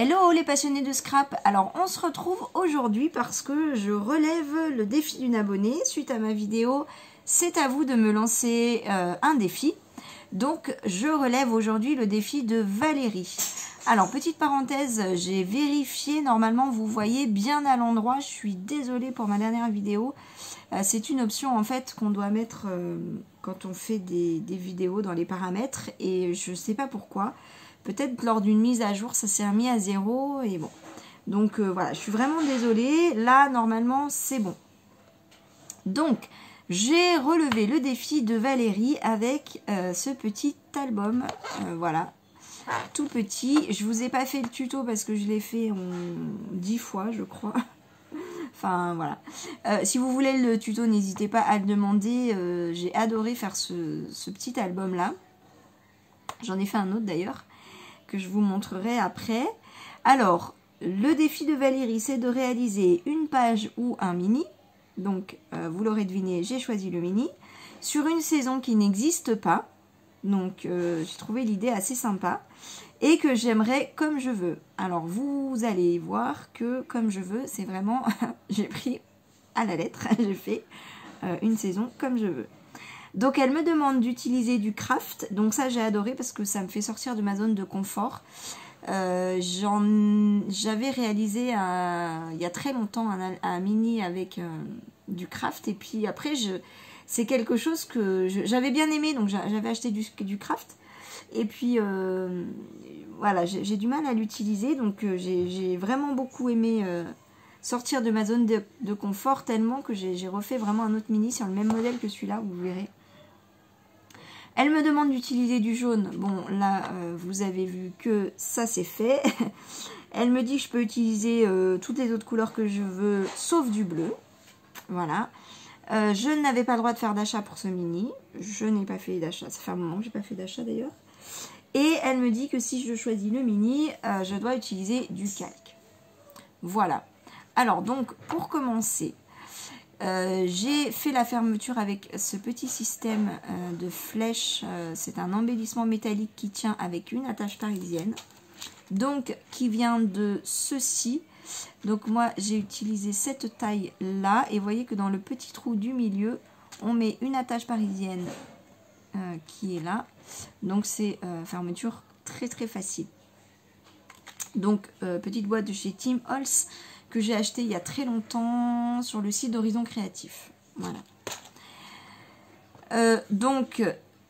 Hello les passionnés de scrap. Alors on se retrouve aujourd'hui parce que je relève le défi d'une abonnée. Suite à ma vidéo, c'est à vous de me lancer un défi. Donc je relève aujourd'hui le défi de Valérie. Alors petite parenthèse, j'ai vérifié, normalement vous voyez bien à l'endroit. Je suis désolée pour ma dernière vidéo. C'est une option en fait qu'on doit mettre quand on fait des vidéos dans les paramètres. Et je ne sais pas pourquoi. Peut-être lors d'une mise à jour, ça s'est remis à 0 et bon. Donc voilà, je suis vraiment désolée. Là, normalement, c'est bon. Donc, j'ai relevé le défi de Valérie avec ce petit album. Voilà, tout petit. Je vous ai pas fait le tuto parce que je l'ai fait en 10 fois, je crois. Enfin, voilà. Si vous voulez le tuto, n'hésitez pas à le demander. J'ai adoré faire ce petit album-là. J'en ai fait un autre d'ailleurs, que je vous montrerai après. Alors, le défi de Valérie, c'est de réaliser une page ou un mini. Donc, vous l'aurez deviné, j'ai choisi le mini. Sur une saison qui n'existe pas. Donc, j'ai trouvé l'idée assez sympa. Et que j'aimerais comme je veux. Alors, vous allez voir que comme je veux, c'est vraiment... j'ai pris à la lettre. J'ai fait une saison comme je veux. Donc elle me demande d'utiliser du craft, donc ça j'ai adoré parce que ça me fait sortir de ma zone de confort. J'avais réalisé il y a très longtemps un mini avec du craft et puis après c'est quelque chose que j'avais bien aimé, donc j'avais acheté du craft et puis voilà, j'ai du mal à l'utiliser, donc j'ai vraiment beaucoup aimé sortir de ma zone de confort tellement que j'ai refait vraiment un autre mini sur le même modèle que celui-là, vous verrez. Elle me demande d'utiliser du jaune. Bon, là, vous avez vu que ça, c'est fait. Elle me dit que je peux utiliser toutes les autres couleurs que je veux, sauf du bleu. Voilà. Je n'avais pas le droit de faire d'achat pour ce mini. Je n'ai pas fait d'achat. Ça fait un moment que je n'ai pas fait d'achat, d'ailleurs. Et elle me dit que si je choisis le mini, je dois utiliser du calque. Voilà. Alors, donc, pour commencer... j'ai fait la fermeture avec ce petit système de flèches. C'est un embellissement métallique qui tient avec une attache parisienne. Donc, qui vient de ceci. Donc, moi, j'ai utilisé cette taille-là. Et vous voyez que dans le petit trou du milieu, on met une attache parisienne qui est là. Donc, c'est fermeture très, très facile. Donc, petite boîte de chez Tim Holtz, que j'ai acheté il y a très longtemps sur le site d'Horizon Créatif. Voilà. Donc,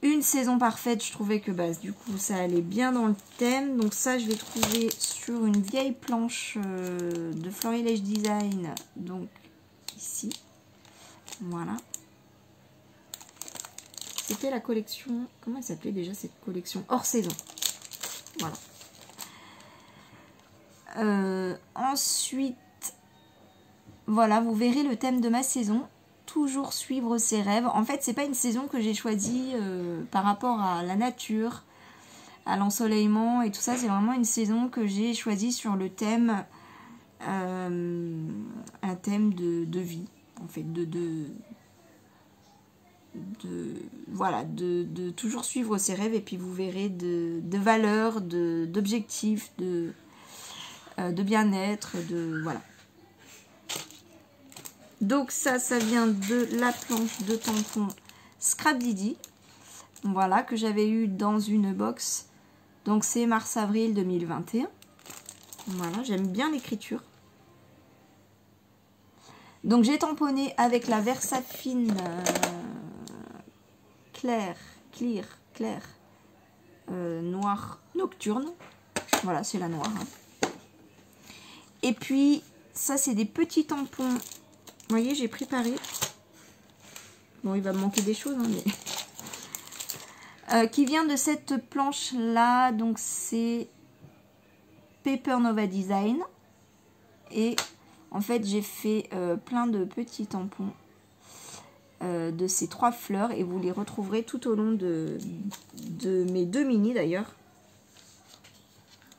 une saison parfaite, je trouvais que bah, du coup, ça allait bien dans le thème. Donc ça, je l'ai trouvé sur une vieille planche de Florilège Design. Donc, ici. Voilà. C'était la collection... Comment elle s'appelait déjà cette collection? Hors saison. Voilà. Ensuite... Voilà, vous verrez le thème de ma saison, toujours suivre ses rêves. En fait, c'est pas une saison que j'ai choisie par rapport à la nature, à l'ensoleillement et tout ça. C'est vraiment une saison que j'ai choisie sur le thème, un thème de vie, en fait, voilà, de toujours suivre ses rêves. Et puis vous verrez de valeurs, d'objectifs, de bien-être, voilà. Donc ça vient de la planche de tampon Scrap Didi. Voilà, que j'avais eu dans une box. Donc c'est mars-avril 2021. Voilà, j'aime bien l'écriture. Donc j'ai tamponné avec la Versafine clair, noir nocturne. Voilà, c'est la noire. Hein. Et puis, ça c'est des petits tampons. Vous voyez, j'ai préparé. Bon, il va me manquer des choses, hein, mais... qui vient de cette planche-là. Donc, c'est Paper Nova Design. Et en fait, j'ai fait plein de petits tampons de ces 3 fleurs. Et vous les retrouverez tout au long de mes 2 mini, d'ailleurs.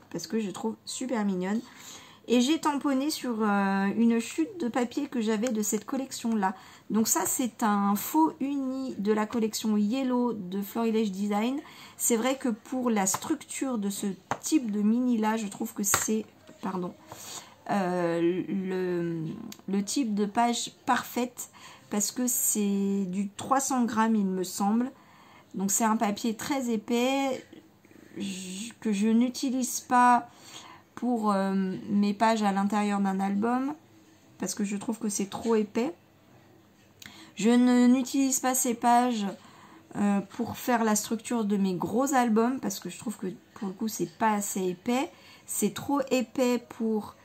Parce que je trouve super mignonne. Et j'ai tamponné sur une chute de papier que j'avais de cette collection-là. Donc ça, c'est un faux uni de la collection Yellow de Florilège Design. C'est vrai que pour la structure de ce type de mini-là, je trouve que c'est pardon, le type de page parfaite parce que c'est du 300 grammes il me semble. Donc c'est un papier très épais que je n'utilise pas pour mes pages à l'intérieur d'un album parce que je trouve que c'est trop épais. Je n'utilise pas ces pages pour faire la structure de mes gros albums parce que je trouve que pour le coup c'est pas assez épais. C'est trop épais pour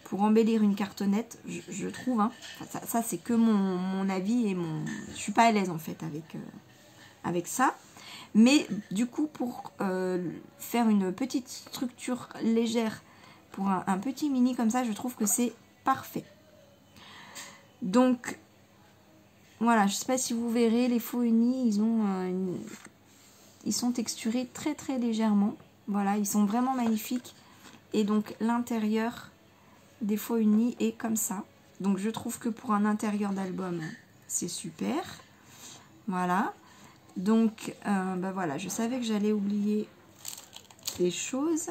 pour embellir une cartonnette, je trouve. Hein. Enfin, ça c'est que mon avis et je suis pas à l'aise en fait avec ça. Mais du coup pour faire une petite structure légère pour un petit mini comme ça, je trouve que c'est parfait. Donc voilà, je sais pas si vous verrez, les faux unis, ils sont texturés très très légèrement. Voilà, ils sont vraiment magnifiques. Et donc l'intérieur des faux unis est comme ça. Donc je trouve que pour un intérieur d'album, c'est super. Voilà. Donc bah voilà, je savais que j'allais oublier des choses.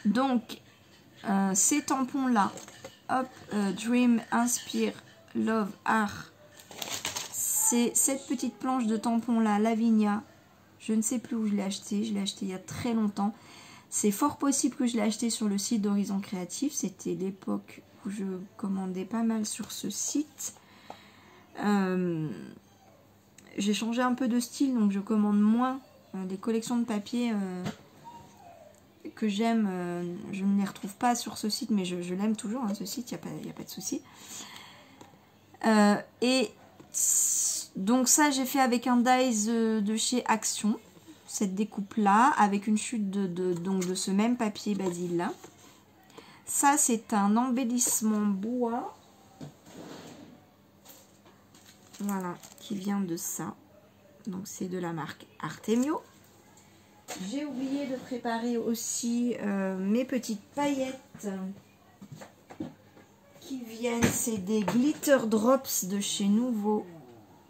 Donc ces tampons là, hop, Dream, Inspire, Love, Art. C'est cette petite planche de tampons là, Lavinia. Je ne sais plus où je l'ai acheté. Je l'ai acheté il y a très longtemps. C'est fort possible que je l'ai acheté sur le site d'Horizon Créatif. C'était l'époque où je commandais pas mal sur ce site. J'ai changé un peu de style, donc je commande moins des collections de papier que j'aime. Je ne les retrouve pas sur ce site, mais je l'aime toujours, hein, ce site, il n'y a pas de souci. Et donc ça, j'ai fait avec un dies de chez Action. Cette découpe là avec une chute donc de ce même papier basil là. Ça c'est un embellissement bois, voilà, qui vient de ça, donc c'est de la marque Artemio. J'ai oublié de préparer aussi mes petites paillettes qui viennent, c'est des glitter drops de chez Nouveau.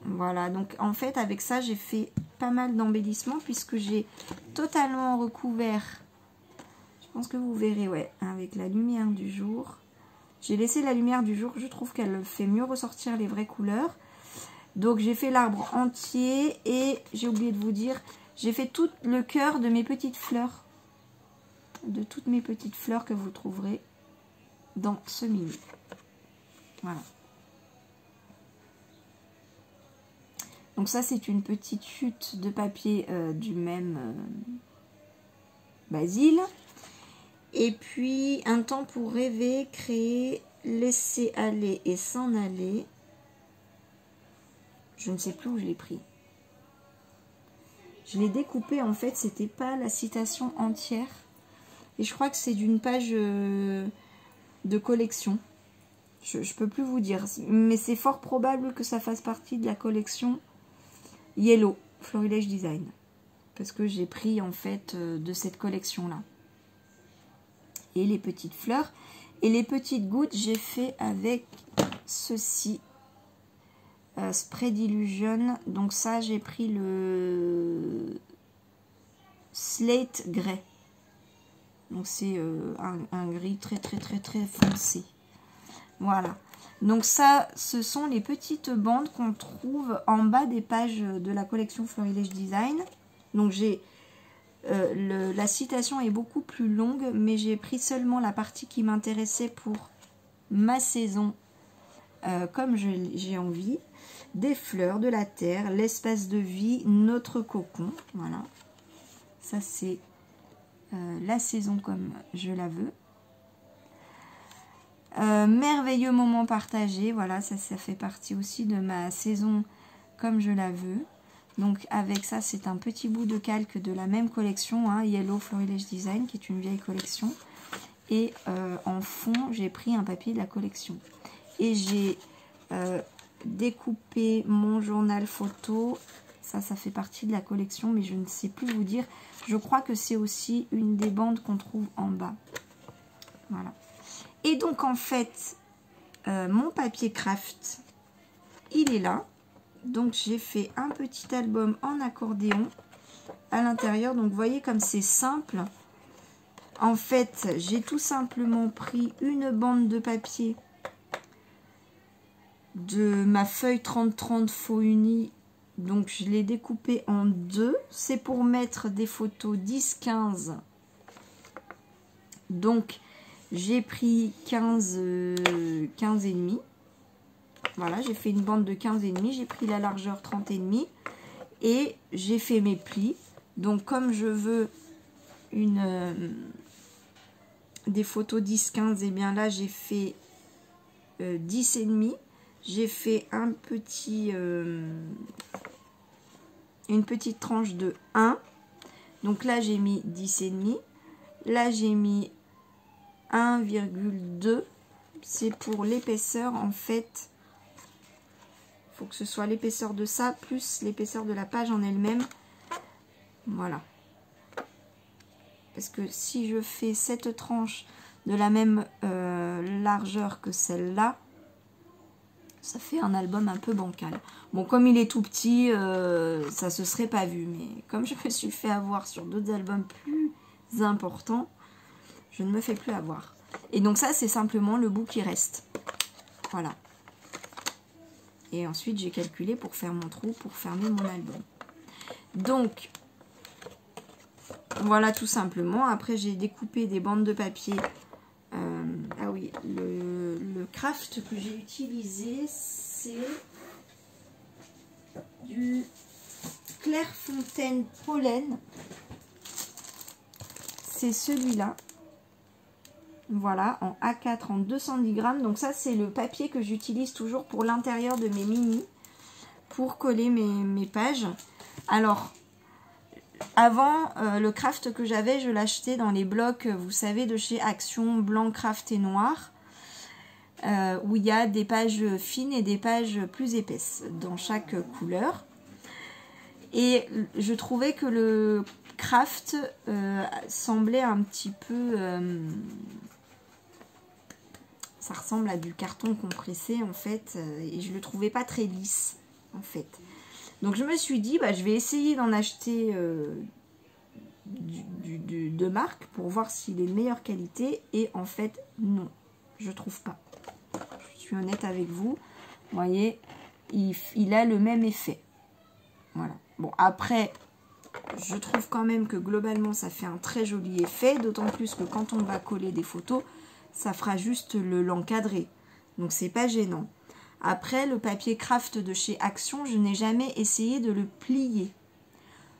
Voilà, donc en fait avec ça j'ai fait pas mal d'embellissements puisque j'ai totalement recouvert, je pense que vous verrez, ouais, avec la lumière du jour. J'ai laissé la lumière du jour, je trouve qu'elle fait mieux ressortir les vraies couleurs. Donc j'ai fait l'arbre entier et j'ai oublié de vous dire, j'ai fait tout le cœur de mes petites fleurs, de toutes mes petites fleurs que vous trouverez dans ce mini. Voilà. Donc ça c'est une petite chute de papier du même basil. Et puis un temps pour rêver, créer, laisser aller et s'en aller. Je ne sais plus où je l'ai pris. Je l'ai découpé en fait, c'était pas la citation entière. Et je crois que c'est d'une page de collection. Je peux plus vous dire. Mais c'est fort probable que ça fasse partie de la collection Yellow, Florilège Design. Parce que j'ai pris en fait de cette collection là. Et les petites fleurs. Et les petites gouttes, j'ai fait avec ceci. Spread Illusion. Donc ça, j'ai pris le Slate Grey. Donc c'est un gris très foncé. Voilà. Donc ça, ce sont les petites bandes qu'on trouve en bas des pages de la collection Florilège Design. Donc j'ai la citation est beaucoup plus longue, mais j'ai pris seulement la partie qui m'intéressait pour ma saison, comme j'ai envie. Des fleurs, de la terre, l'espace de vie, notre cocon. Voilà. Ça c'est la saison comme je la veux. Merveilleux moment partagé, voilà, ça fait partie aussi de ma saison comme je la veux. Donc avec ça, c'est un petit bout de calque de la même collection, hein, Yellow Florilège Design, qui est une vieille collection. Et en fond, j'ai pris un papier de la collection. Et j'ai découpé mon journal photo. Ça fait partie de la collection, mais je ne sais plus vous dire. Je crois que c'est aussi une des bandes qu'on trouve en bas. Voilà. Et donc en fait, mon papier craft, il est là. Donc j'ai fait un petit album en accordéon à l'intérieur. Donc, vous voyez comme c'est simple. En fait, j'ai tout simplement pris une bande de papier de ma feuille 30-30 faux uni. Donc, je l'ai découpé en deux. C'est pour mettre des photos 10-15. Donc, j'ai pris 15 et demi. Voilà, j'ai fait une bande de 15 et demi. J'ai pris la largeur 30 et demi. Et j'ai fait mes plis. Donc, comme je veux des photos 10-15, et bien là, j'ai fait 10 et demi. J'ai fait une petite tranche de 1. Donc là, j'ai mis 10 et demi. Là, j'ai mis 1,2. C'est pour l'épaisseur, en fait. Il faut que ce soit l'épaisseur de ça, plus l'épaisseur de la page en elle-même. Voilà. Parce que si je fais cette tranche de la même largeur que celle-là, ça fait un album un peu bancal. Bon, comme il est tout petit, ça se serait pas vu. Mais comme je me suis fait avoir sur d'autres albums plus importants, je ne me fais plus avoir. Et donc ça, c'est simplement le bout qui reste. Voilà. Et ensuite, j'ai calculé pour faire mon trou, pour fermer mon album. Donc, voilà tout simplement. Après, j'ai découpé des bandes de papier. Ah oui, le craft que j'ai utilisé, c'est du Clairefontaine Pollen. C'est celui-là. Voilà, en A4, en 210 grammes. Donc ça, c'est le papier que j'utilise toujours pour l'intérieur de mes mini, pour coller mes pages. Alors, avant, le craft que j'avais, je l'achetais dans les blocs, vous savez, de chez Action, blanc, craft et noir, où il y a des pages fines et des pages plus épaisses dans chaque couleur. Et je trouvais que le craft semblait un petit peu... ça ressemble à du carton compressé, en fait, et je le trouvais pas très lisse, en fait. Donc je me suis dit, bah, je vais essayer d'en acheter de marque pour voir s'il est de meilleure qualité. Et en fait, non, je trouve pas. Je suis honnête avec vous. Vous voyez, il a le même effet. Voilà. Bon, après, je trouve quand même que globalement, ça fait un très joli effet. D'autant plus que quand on va coller des photos, ça fera juste l'encadrer. Donc, c'est pas gênant. Après, le papier craft de chez Action, je n'ai jamais essayé de le plier.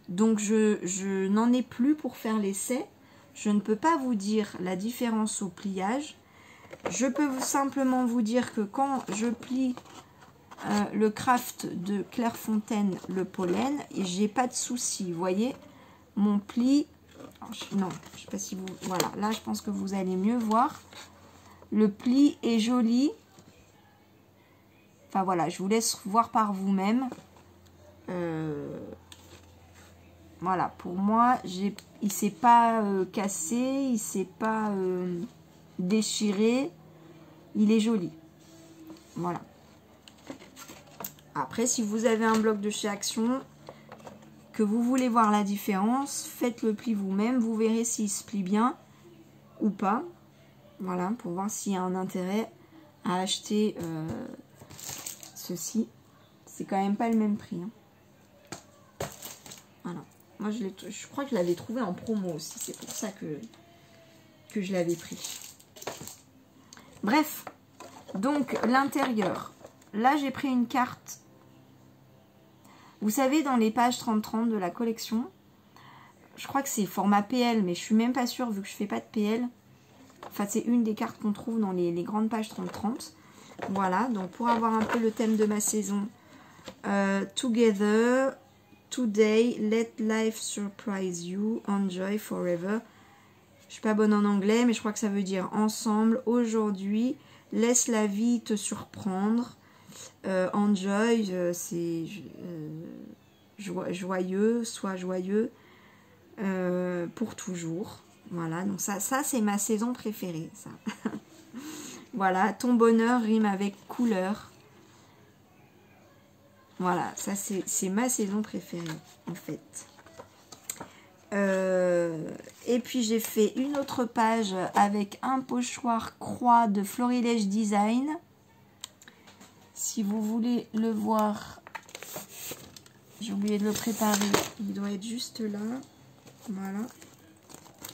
Donc, je n'en ai plus pour faire l'essai. Je ne peux pas vous dire la différence au pliage. Je peux simplement vous dire que quand je plie le craft de Clairefontaine, le pollen, et j'ai pas de souci. Vous voyez, mon pli... Non, je sais pas si vous... Voilà, là, je pense que vous allez mieux voir. Le pli est joli. Enfin voilà, je vous laisse voir par vous-même. Voilà, pour moi, il s'est pas cassé, il s'est pas déchiré. Il est joli. Voilà. Après, si vous avez un bloc de chez Action, que vous voulez voir la différence, faites le pli vous-même. Vous verrez s'il se plie bien ou pas. Voilà, pour voir s'il y a un intérêt à acheter... ceci, c'est quand même pas le même prix. Hein. Voilà. Moi, je crois que je l'avais trouvé en promo aussi. C'est pour ça que je l'avais pris. Bref. Donc, l'intérieur. Là, j'ai pris une carte. Vous savez, dans les pages 30-30 de la collection, je crois que c'est format PL, mais je suis même pas sûre vu que je fais pas de PL. Enfin, c'est une des cartes qu'on trouve dans les grandes pages 30-30. Voilà, donc pour avoir un peu le thème de ma saison, Together, Today, Let Life Surprise You, Enjoy Forever. Je suis pas bonne en anglais, mais je crois que ça veut dire ensemble, aujourd'hui, laisse la vie te surprendre. Enjoy, c'est joyeux, sois joyeux pour toujours. Voilà, donc ça c'est ma saison préférée, ça. Voilà, ton bonheur rime avec couleur. Voilà, ça c'est ma saison préférée, en fait. Et puis j'ai fait une autre page avec un pochoir croix de Florilège Design. Si vous voulez le voir, j'ai oublié de le préparer, il doit être juste là. Voilà,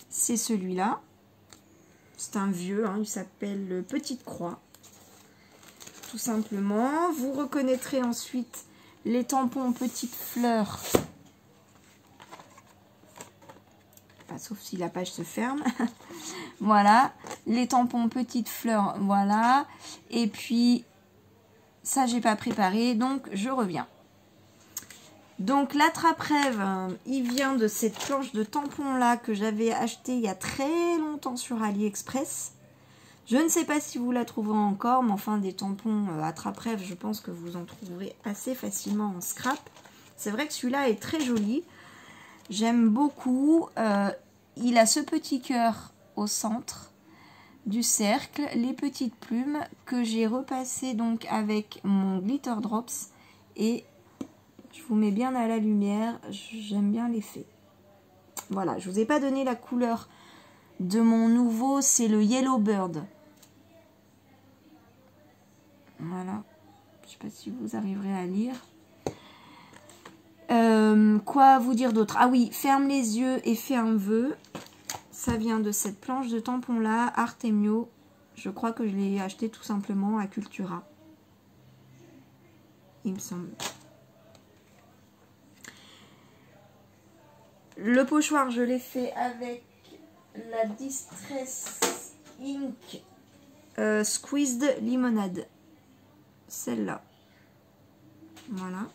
c'est celui-là. C'est un vieux, hein, il s'appelle Petite Croix. Tout simplement. Vous reconnaîtrez ensuite les tampons Petites Fleurs. Enfin, sauf si la page se ferme. Voilà, les tampons Petites Fleurs, voilà. Et puis, ça, j'ai pas préparé, donc je reviens. Donc, l'attrape-rêve, il vient de cette planche de tampons là que j'avais acheté il y a très longtemps sur AliExpress. Je ne sais pas si vous la trouverez encore, mais enfin, des tampons attrape-rêve, je pense que vous en trouverez assez facilement en scrap. C'est vrai que celui-là est très joli. J'aime beaucoup. Il a ce petit cœur au centre du cercle, les petites plumes que j'ai repassées donc avec mon Glitter Drops. Et je vous mets bien à la lumière. J'aime bien l'effet. Voilà, je vous ai pas donné la couleur de mon nouveau, c'est le Yellow Bird. Voilà, je sais pas si vous arriverez à lire. Quoi vous dire d'autre? Ah oui, ferme les yeux et fais un vœu. Ça vient de cette planche de tampon là, Artemio. Je crois que je l'ai acheté tout simplement à Cultura. Il me semble. Le pochoir, je l'ai fait avec la Distress Ink Squeezed Limonade. Celle-là. Voilà.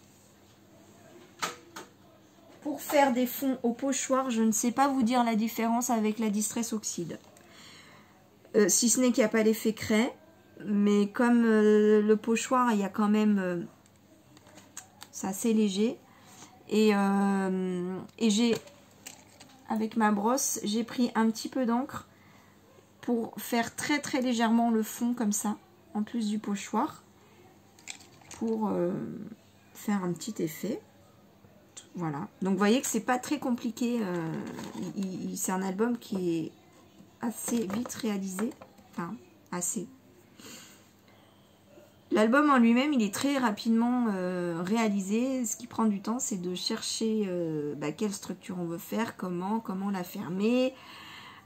Pour faire des fonds au pochoir, je ne sais pas vous dire la différence avec la Distress Oxyde. Si ce n'est qu'il n'y a pas l'effet craie. Mais comme le pochoir, il y a quand même... c'est assez léger. Et j'ai... avec ma brosse, j'ai pris un petit peu d'encre pour faire très très légèrement le fond comme ça, en plus du pochoir. Pour faire un petit effet. Voilà, donc vous voyez que c'est pas très compliqué, c'est un album qui est assez vite réalisé, enfin assez. L'album en lui-même il est très rapidement réalisé, ce qui prend du temps c'est de chercher quelle structure on veut faire, comment la fermer,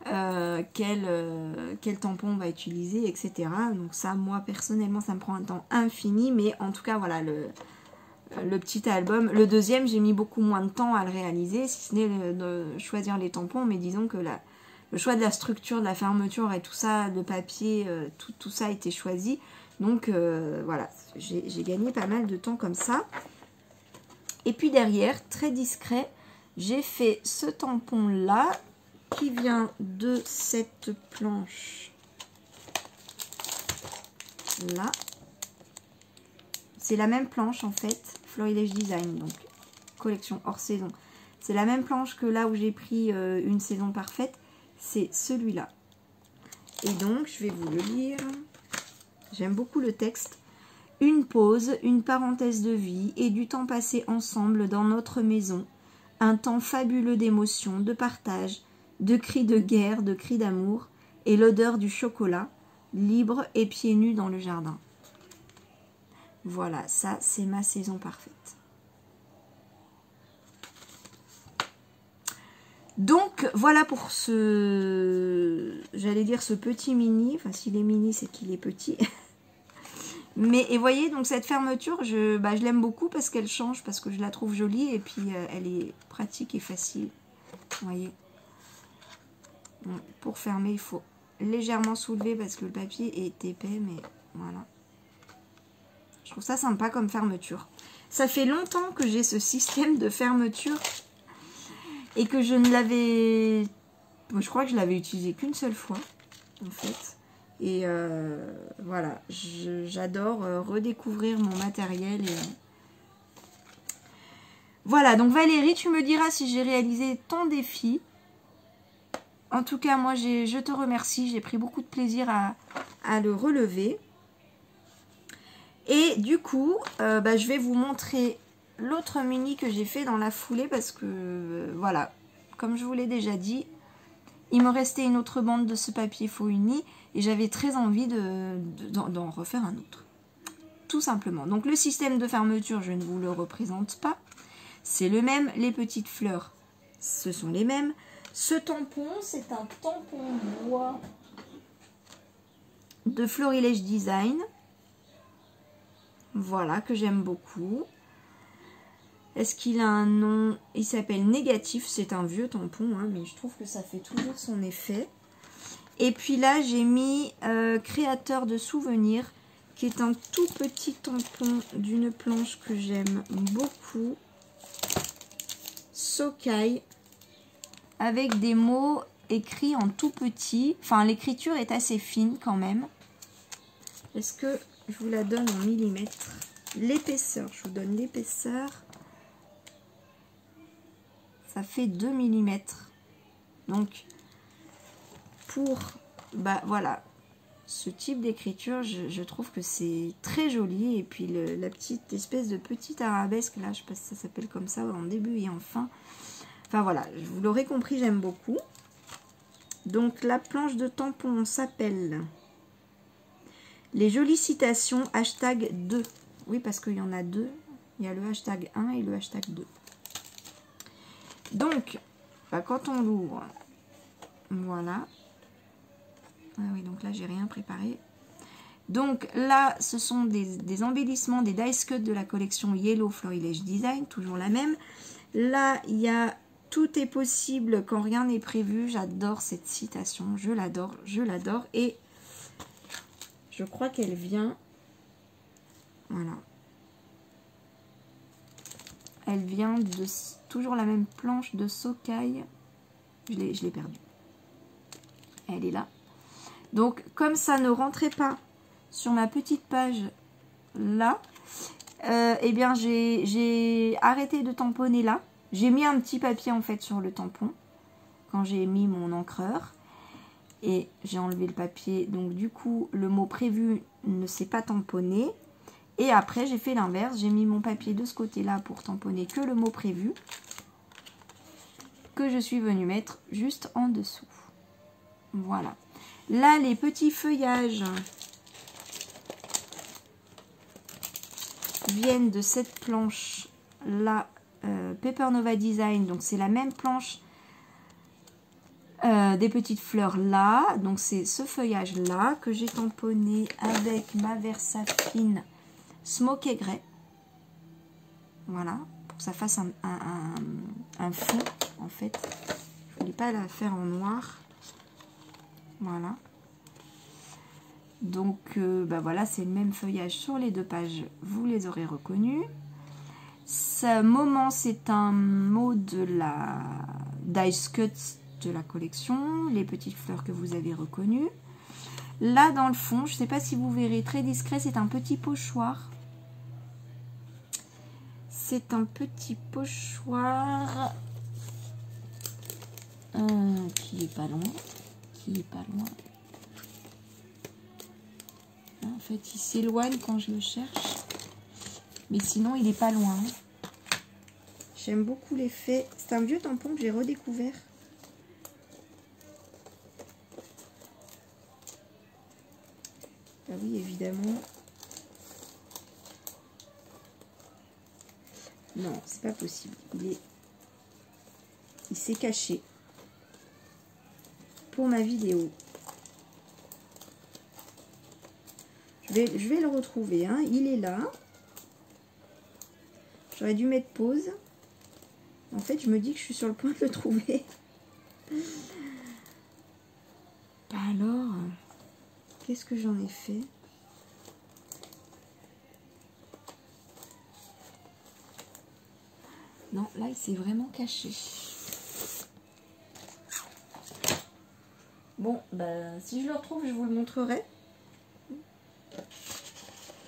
quel tampon on va utiliser, etc. Donc ça moi personnellement ça me prend un temps infini, mais en tout cas voilà le petit album. Le deuxième, j'ai mis beaucoup moins de temps à le réaliser, si ce n'est de choisir les tampons, mais disons que le choix de la structure, de la fermeture et tout ça, de papier, tout ça a été choisi. Donc voilà, j'ai gagné pas mal de temps comme ça. Et puis derrière, très discret, j'ai fait ce tampon-là, qui vient de cette planche là. C'est la même planche en fait, Florilège Design, donc collection hors saison. C'est la même planche que là où j'ai pris une saison parfaite, c'est celui-là. Et donc, je vais vous le lire. J'aime beaucoup le texte. Une pause, une parenthèse de vie et du temps passé ensemble dans notre maison. Un temps fabuleux d'émotions, de partage, de cris de guerre, de cris d'amour et l'odeur du chocolat, libre et pieds nus dans le jardin. Voilà, ça c'est ma saison parfaite. Donc voilà pour ce, j'allais dire ce petit mini, enfin s'il est mini c'est qu'il est petit. Mais et voyez donc cette fermeture, je l'aime beaucoup parce qu'elle change, parce que je la trouve jolie et puis elle est pratique et facile. Vous voyez. Bon, pour fermer il faut légèrement soulever parce que le papier est épais, mais voilà. Je trouve ça sympa comme fermeture. Ça fait longtemps que j'ai ce système de fermeture et que je ne l'avais... Je crois que je l'avais utilisé qu'une seule fois, en fait. Et voilà, j'adore redécouvrir mon matériel. Et... Voilà, donc Valérie, tu me diras si j'ai réalisé ton défi. En tout cas, moi, je te remercie. J'ai pris beaucoup de plaisir à le relever. Et du coup, je vais vous montrer l'autre mini que j'ai fait dans la foulée parce que, voilà, comme je vous l'ai déjà dit, il me restait une autre bande de ce papier faux uni et j'avais très envie d'en refaire un autre. Tout simplement. Donc le système de fermeture, je ne vous le représente pas. C'est le même. Les petites fleurs, ce sont les mêmes. Ce tampon, c'est un tampon bois de Florilège Design. Voilà, que j'aime beaucoup. Est-ce qu'il a un nom? Il s'appelle Négatif. C'est un vieux tampon, hein, mais je trouve que ça fait toujours son effet. Et puis là, j'ai mis Créateur de souvenirs, qui est un tout petit tampon d'une planche que j'aime beaucoup. Sokai, avec des mots écrits en tout petit. Enfin, l'écriture est assez fine quand même. Est-ce que je vous la donne en millimètres? L'épaisseur, je vous donne l'épaisseur. Ça fait 2 mm. Donc, pour, voilà, ce type d'écriture, je trouve que c'est très joli. Et puis, la petite espèce de petite arabesque, là, je sais pas si ça s'appelle comme ça, en début et en fin. Enfin, voilà, vous l'aurez compris, j'aime beaucoup. Donc, la planche de tampon s'appelle Les jolies citations, hashtag 2. Oui, parce qu'il y en a deux. Il y a le hashtag 1 et le hashtag 2. Donc, quand on l'ouvre, voilà. Ah oui, donc là, j'ai rien préparé. Donc là, ce sont des embellissements, des dice cuts de la collection Yellow Florilège Design, toujours la même. Là, il y a tout est possible quand rien n'est prévu. J'adore cette citation, je l'adore, je l'adore. Et je crois qu'elle vient, voilà. Elle vient de toujours la même planche de Sokai. Je l'ai perdue. Elle est là. Donc, comme ça ne rentrait pas sur ma petite page là, eh bien, j'ai arrêté de tamponner là. J'ai mis un petit papier en fait sur le tampon quand j'ai mis mon encreur. Et j'ai enlevé le papier. Donc, du coup, le mot prévu ne s'est pas tamponné. Et après, j'ai fait l'inverse. J'ai mis mon papier de ce côté-là pour tamponner que le mot prévu, que je suis venue mettre juste en dessous. Voilà. Là, les petits feuillages viennent de cette planche-là, Paper Nova Design. Donc, c'est la même planche des petites fleurs là. Donc, c'est ce feuillage-là que j'ai tamponné avec ma Versafine Smoky Grey. Voilà, pour que ça fasse un fond, en fait. Je voulais pas la faire en noir. Voilà. Donc, voilà, c'est le même feuillage sur les deux pages. Vous les aurez reconnus. Ce moment, c'est un mot de la Dice Cuts de la collection. Les petites fleurs que vous avez reconnues. Là, dans le fond, je ne sais pas si vous verrez, très discret, c'est un petit pochoir. C'est un petit pochoir qui est pas loin. Qui est pas loin. En fait, il s'éloigne quand je le cherche. Mais sinon, il est pas loin. J'aime beaucoup l'effet. C'est un vieux tampon que j'ai redécouvert. Ah oui, évidemment. Non, c'est pas possible. Il s'est caché pour ma vidéo. Je vais le retrouver, hein. Il est là. J'aurais dû mettre pause. En fait, je me dis que je suis sur le point de le trouver. Alors, qu'est-ce que j'en ai fait? Non, là, il s'est vraiment caché. Bon, si je le retrouve, je vous le montrerai.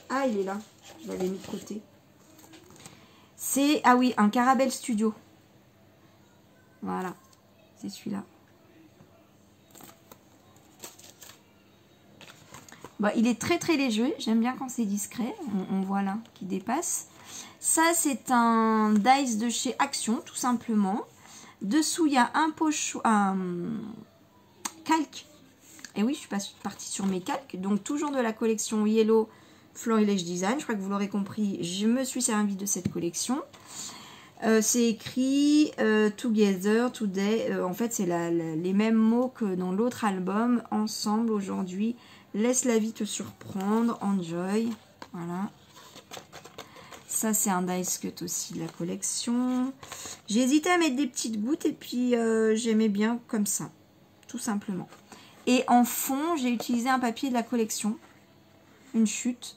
Ah, il est là. Je l'avais mis de côté. C'est, ah oui, un Caramel Studio. Voilà, c'est celui-là. Il est très très léger. J'aime bien quand c'est discret. On voit là qui dépasse. Ça, c'est un dice de chez Action, tout simplement. Dessous, il y a un calque. Et oui, je suis partie sur mes calques. Donc, toujours de la collection Yellow Florilège Design. Je crois que vous l'aurez compris, je me suis servi de cette collection. C'est écrit Together, Today. En fait, c'est les mêmes mots que dans l'autre album. Ensemble, aujourd'hui. Laisse la vie te surprendre. Enjoy. Voilà. Ça, c'est un dice cut aussi de la collection. J'ai hésité à mettre des petites gouttes et puis j'aimais bien comme ça. Tout simplement. Et en fond, j'ai utilisé un papier de la collection. Une chute.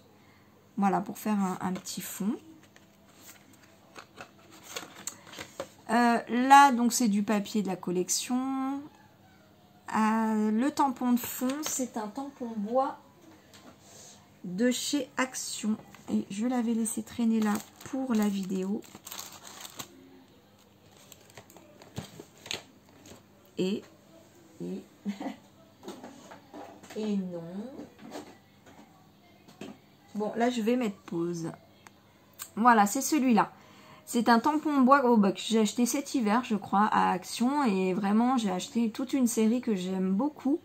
Voilà, pour faire un petit fond. Là, donc, c'est du papier de la collection. Le tampon de fond, c'est un tampon bois de chez Action. Et je l'avais laissé traîner là pour la vidéo. Et non. Bon, là, je vais mettre pause. Voilà, c'est celui-là. C'est un tampon bois que j'ai acheté cet hiver, je crois, à Action. Et vraiment, j'ai acheté toute une série que j'aime beaucoup.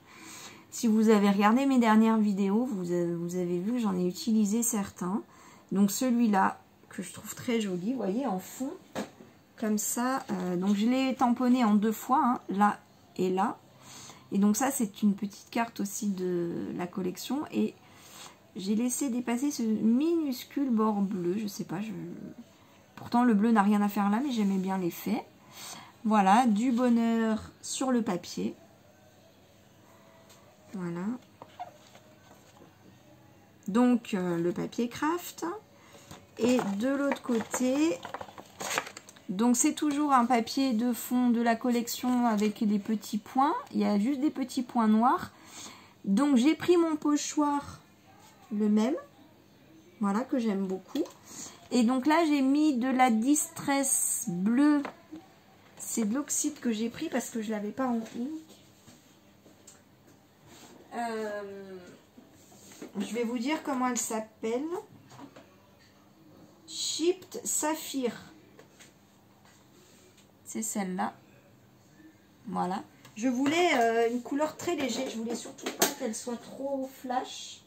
Si vous avez regardé mes dernières vidéos, vous avez vu que j'en ai utilisé certains. Donc celui-là, que je trouve très joli, vous voyez, en fond, comme ça. Donc je l'ai tamponné en 2 fois, hein, là et là. Et donc ça, c'est une petite carte aussi de la collection. Et j'ai laissé dépasser ce minuscule bord bleu, je sais pas, pourtant le bleu n'a rien à faire là, mais j'aimais bien l'effet. Voilà, du bonheur sur le papier. Voilà. Donc le papier craft. Et de l'autre côté, donc c'est toujours un papier de fond de la collection avec des petits points. Il y a juste des petits points noirs. Donc j'ai pris mon pochoir, le même. Voilà, que j'aime beaucoup. Et donc là, j'ai mis de la Distress bleue. C'est de l'oxyde que j'ai pris parce que je ne l'avais pas en ink. Je vais vous dire comment elle s'appelle. Chipped Saphir. C'est celle-là. Voilà. Je voulais une couleur très légère. Je voulais surtout pas qu'elle soit trop flash.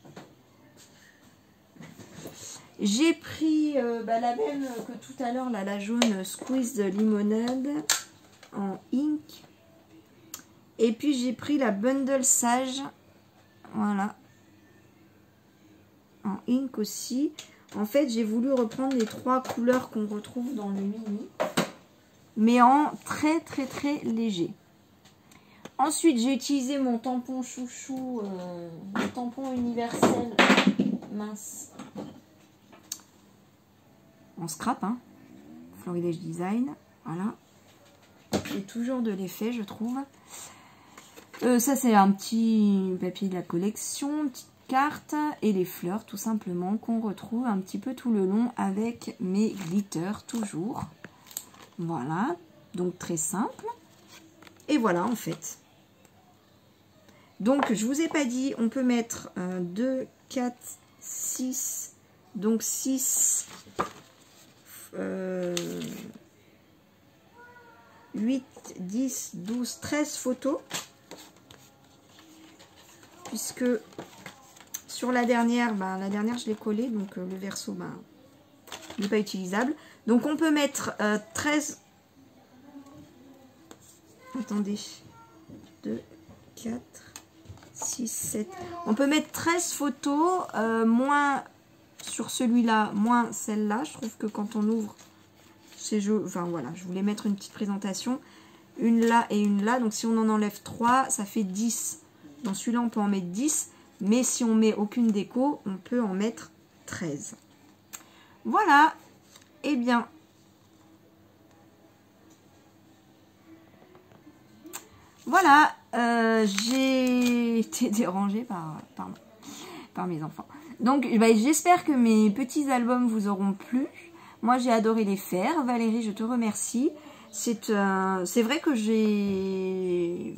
J'ai pris la même que tout à l'heure, la jaune Squeeze Limonade en ink. Et puis j'ai pris la Bundle Sage. Voilà. En ink aussi. En fait, j'ai voulu reprendre les 3 couleurs qu'on retrouve dans le mini. Mais en très très très léger. Ensuite, j'ai utilisé mon tampon chouchou. Le tampon universel. Mince. En scrap, hein. Florilège Design. Voilà. Et toujours de l'effet, je trouve. Ça, c'est un petit papier de la collection. Une petite carte. Et les fleurs, tout simplement, qu'on retrouve un petit peu tout le long avec mes glitters, toujours. Voilà. Donc, très simple. Et voilà, en fait. Donc, je vous ai pas dit, on peut mettre 2, 4, 6. Donc, 6... 8, 10, 12, 13 photos. Puisque sur la dernière, la dernière je l'ai collée, donc le verso n'est pas utilisable. Donc on peut mettre 13. Attendez. 2, 4, 6, 7. On peut mettre 13 photos, moins sur celui-là, moins celle-là. Je trouve que quand on ouvre ces jeux, enfin voilà, je voulais mettre une petite présentation. Une là et une là. Donc si on en enlève 3, ça fait 10. Dans celui-là, on peut en mettre 10. Mais si on met aucune déco, on peut en mettre 13. Voilà. Eh bien. Voilà. J'ai été dérangée par mes enfants. Donc, j'espère que mes petits albums vous auront plu. Moi, j'ai adoré les faire. Valérie, je te remercie. C'est vrai que je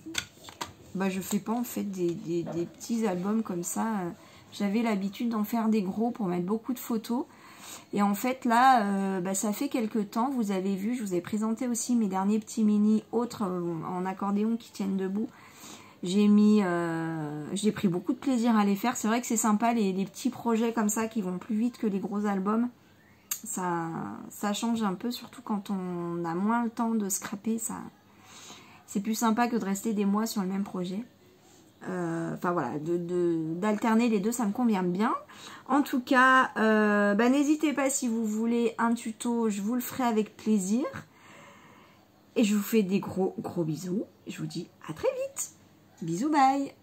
fais pas en fait des petits albums comme ça. J'avais l'habitude d'en faire des gros pour mettre beaucoup de photos. Et en fait là, ça fait quelques temps, vous avez vu, je vous ai présenté aussi mes derniers petits mini autres en accordéon qui tiennent debout. J'ai pris beaucoup de plaisir à les faire. C'est vrai que c'est sympa les petits projets comme ça qui vont plus vite que les gros albums. Ça change un peu, surtout quand on a moins le temps de scraper. C'est plus sympa que de rester des mois sur le même projet. Enfin voilà, d'alterner les deux, ça me convient bien. En tout cas, n'hésitez pas si vous voulez un tuto, je vous le ferai avec plaisir. Et je vous fais des gros bisous. Je vous dis à très vite. Bisous, bye.